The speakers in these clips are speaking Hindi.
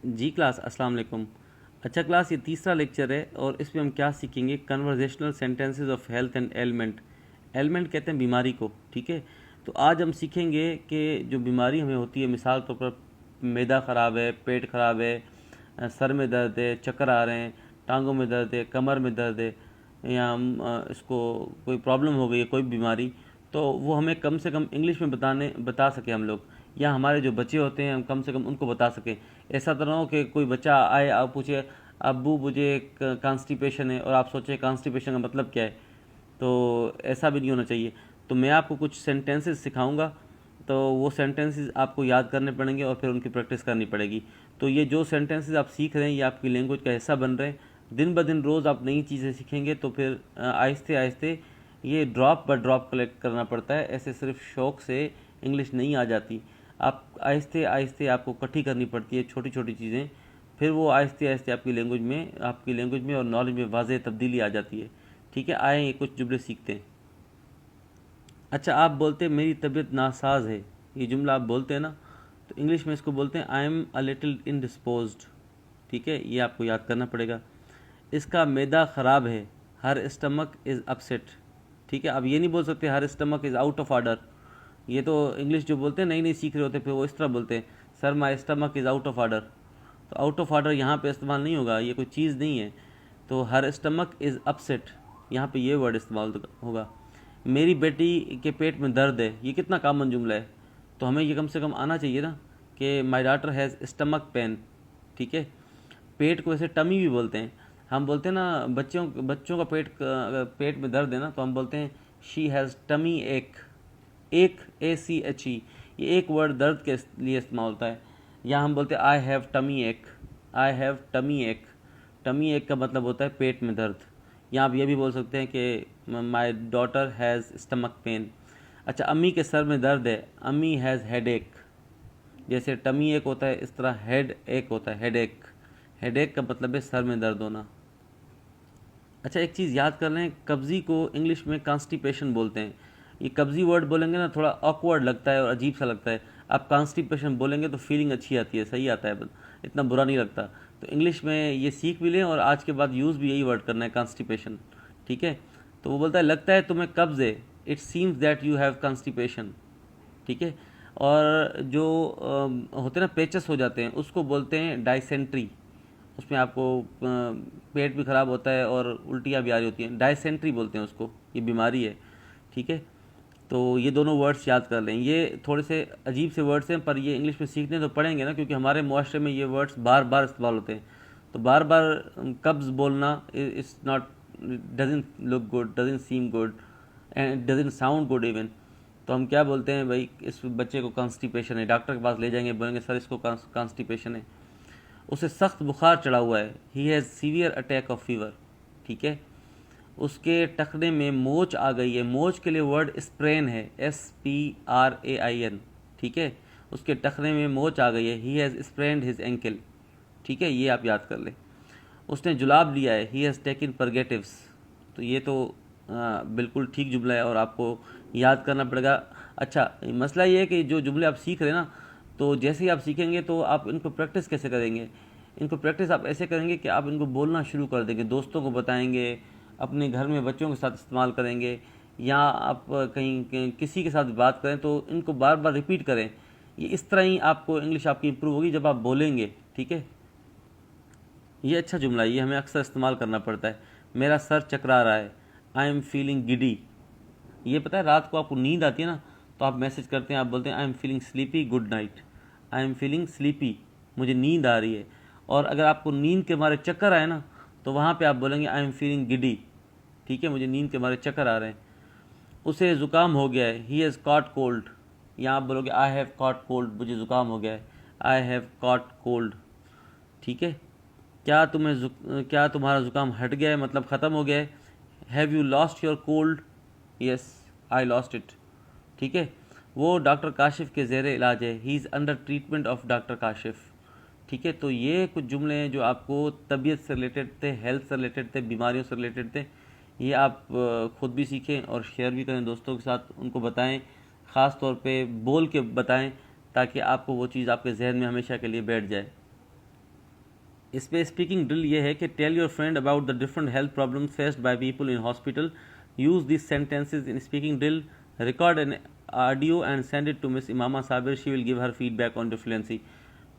जी क्लास, अस्सलाम वालेकुम। अच्छा क्लास, ये तीसरा लेक्चर है और इसमें हम क्या सीखेंगे? Conversational sentences of health and element. Element कहते हैं बीमारी को, ठीक है। तो आज हम सीखेंगे कि जो बीमारी हमें होती है, मिसाल तौर पर मैदा ख़राब है, पेट ख़राब है, सर में दर्द है, चक्कर आ रहे हैं, टांगों में दर्द है, कमर में दर्द है, या हम इसको कोई प्रॉब्लम हो गई है, कोई बीमारी, तो वो हमें कम से कम इंग्लिश में बता सके हम लोग, या हमारे जो बच्चे होते हैं हम कम से कम उनको बता सकें। ऐसा तो ना हो कि कोई बच्चा आए, आप पूछे अब्बू मुझे कॉन्स्टिपेशन है, और आप सोचे कॉन्स्टिपेशन का मतलब क्या है। तो ऐसा भी नहीं होना चाहिए। तो मैं आपको कुछ सेंटेंसेस सिखाऊंगा, तो वो सेंटेंसेस आपको याद करने पड़ेंगे और फिर उनकी प्रैक्टिस करनी पड़ेगी। तो ये जो सेंटेंसेस आप सीख रहे हैं ये आपकी लैंग्वेज का हिस्सा बन रहे हैं। दिन ब दिन रोज़ आप नई चीज़ें सीखेंगे तो फिर आहिस्ते आहिस्ते ये ड्रॉप बाय ड्रॉप कलेक्ट करना पड़ता है। ऐसे सिर्फ शौक से इंग्लिश नहीं आ जाती। आप आहिस्ते आहिस्ते आपको इकट्ठी करनी पड़ती है छोटी छोटी चीज़ें, फिर वो आहिस्ते आहिस्ते आपकी लैंग्वेज में और नॉलेज में वाज़ेह तब्दीली आ जाती है। ठीक है, आए ये कुछ जुमले सीखते हैं। अच्छा, आप बोलते हैं मेरी तबीयत नासाज है, ये जुमला आप बोलते हैं ना, तो इंग्लिश में इसको बोलते हैं आई एम अ लिटिल इनडिस्पोज्ड। ठीक है, ये आपको याद करना पड़ेगा। इसका मैदा ख़राब है, हर स्टमक इज़ अपसेट। ठीक है, अब ये नहीं बोल सकते her stomach is out of order. ये तो इंग्लिश जो बोलते हैं नई नई सीख रहे होते हैं, फिर वो इस तरह बोलते हैं, sir my stomach is out of order. तो आउट ऑफ ऑर्डर यहाँ पे इस्तेमाल नहीं होगा, ये कोई चीज़ नहीं है। तो हर स्टमक इज़ अपसेट, यहाँ पे ये वर्ड इस्तेमाल होगा। मेरी बेटी के पेट में दर्द है, ये कितना कॉमन जुमला है। तो हमें ये कम से कम आना चाहिए ना कि my daughter has stomach pain. ठीक है, पेट को वैसे टमी भी बोलते हैं। हम बोलते हैं ना बच्चों बच्चों का अगर पेट में दर्द है ना, तो हम बोलते हैं शी हैज़ टमी एक। एक ACHE, ये एक वर्ड दर्द के लिए इस्तेमाल होता है। या हम बोलते हैं आई हैव टमी एक। आई हैव टमी एक, टमी एक का मतलब होता है पेट में दर्द। या आप ये भी बोल सकते हैं कि my daughter has stomach pain. अच्छा, अम्मी के सर में दर्द है, अम्मी हैज़ हेड एक। जैसे टमी एक होता है, इस तरह हेड एक होता है, हेड एक। हेड एक का मतलब है सर में दर्द होना। अच्छा, एक चीज़ याद कर लें, कब्ज़ी को इंग्लिश में कॉन्स्टिपेशन बोलते हैं। ये कब्ज़ी वर्ड बोलेंगे ना, थोड़ा ऑकवर्ड लगता है और अजीब सा लगता है। आप कॉन्स्टिपेशन बोलेंगे तो फीलिंग अच्छी आती है, सही आता है, इतना बुरा नहीं लगता। तो इंग्लिश में ये सीख भी लें और आज के बाद यूज़ भी यही वर्ड करना है, कॉन्स्टिपेशन। ठीक है, तो वो बोलता है लगता है तुम्हें कब्ज़ है, it seems that you have constipation. ठीक है, और जो होते हैं ना पेचस हो जाते हैं, उसको बोलते हैं डायसेंट्री। उसमें आपको पेट भी ख़राब होता है और उल्टियाँ भी आ रही होती हैं, डायसेंट्री बोलते हैं उसको, ये बीमारी है। ठीक है, तो ये दोनों वर्ड्स याद कर लें। ये थोड़े से अजीब से वर्ड्स हैं, पर ये इंग्लिश में सीखने तो पड़ेंगे ना, क्योंकि हमारे मुआशरे में ये वर्ड्स बार बार इस्तेमाल होते हैं। तो बार बार कब्ज़ बोलना is not, doesn't look good, doesn't seem good, and doesn't sound good even. तो हम क्या बोलते हैं, भाई इस बच्चे को कॉन्स्टिपेशन है, डॉक्टर के पास ले जाएंगे, बोलेंगे सर इसको कॉन्स्टिपेशन है। उसे सख्त बुखार चढ़ा हुआ है, he has severe attack of fever. ठीक है, उसके टखने में मोच आ गई है, मोच के लिए वर्ड स्प्रेन है, SPRAIN। ठीक है, उसके टखने में मोच आ गई है, he has sprained his ankle. ठीक है, ये आप याद कर लें। उसने जुलाब लिया है, ही हैज़ टेकन परगेटिव्स। तो ये तो बिल्कुल ठीक जुमला है और आपको याद करना पड़ेगा। अच्छा, मसला ये है कि जो जुमले आप सीख रहे हैं ना, तो जैसे ही आप सीखेंगे तो आप इनको प्रैक्टिस कैसे करेंगे? इनको प्रैक्टिस आप ऐसे करेंगे कि आप इनको बोलना शुरू कर देंगे, दोस्तों को बताएंगे, अपने घर में बच्चों के साथ इस्तेमाल करेंगे, या आप कहीं किसी के साथ बात करें तो इनको बार बार रिपीट करें। ये इस तरह ही आपको इंग्लिश आपकी इंप्रूव होगी जब आप बोलेंगे। ठीक है, ये अच्छा जुमला है, ये हमें अक्सर इस्तेमाल करना पड़ता है। मेरा सर चकरा रहा है, आई एम फीलिंग गिडी। ये पता है, रात को आपको नींद आती है ना, तो आप मैसेज करते हैं, आप बोलते हैं I am feeling sleepy, good night. I am feeling sleepy, मुझे नींद आ रही है। और अगर आपको नींद के मारे चक्कर आए ना, तो वहाँ पे आप बोलेंगे आई एम फीलिंग गिडी। ठीक है, मुझे नींद के मारे चक्कर आ रहे हैं। उसे ज़ुकाम हो गया है, ही हैज़ कॉट कोल्ड। यहाँ आप बोलोगे आई हैव कॉट कोल्ड, मुझे ज़ुकाम हो गया है, आई हैव कॉट कोल्ड। ठीक है, क्या तुम्हारा ज़ुकाम हट गया है, मतलब ख़त्म हो गया है। Have you lost your cold, yes I lost it. ठीक है, वो डॉक्टर काशिफ के ज़ेर इलाज है, he is under treatment of doctor Kashif. ठीक है, तो ये कुछ जुमले हैं जो आपको तबीयत से रिलेटेड थे, हेल्थ से रिलेटेड थे, बीमारियों से रिलेटेड थे। ये आप ख़ुद भी सीखें और शेयर भी करें दोस्तों के साथ, उनको बताएं, ख़ास तौर पे बोल के बताएं, ताकि आपको वो चीज़ आपके जहन में हमेशा के लिए बैठ जाए। इस पे स्पीकिंग ड्रिल ये है कि tell your friend about the different health problems faced by people in hospital, use this sentences in speaking drill, record an audio and send it to miss Imama Sabir, she will give her feedback on the fluency.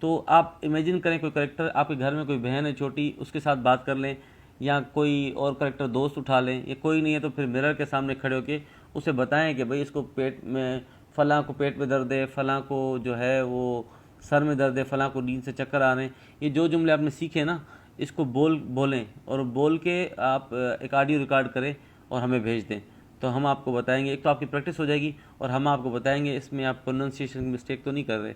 तो आप इमेजिन करें कोई करेक्टर, आपके घर में कोई बहन है छोटी, उसके साथ बात कर लें, या कोई और करेक्टर दोस्त उठा लें, या कोई नहीं है तो फिर मिरर के सामने खड़े होकर उसे बताएं कि भाई इसको पेट में, फलां को पेट में दर्द है, फलां को जो है वो सर में दर्द है, फलां को नींद से चक्कर आ रहे हैं। ये जो जुमले आपने सीखे ना, इसको बोलें और बोल के आप एक ऑडियो रिकॉर्ड करें और हमें भेज दें। तो हम आपको बताएंगे, एक तो आपकी प्रैक्टिस हो जाएगी और हम आपको बताएंगे इसमें आप प्रोनाउंसिएशन की मिस्टेक तो नहीं कर रहे।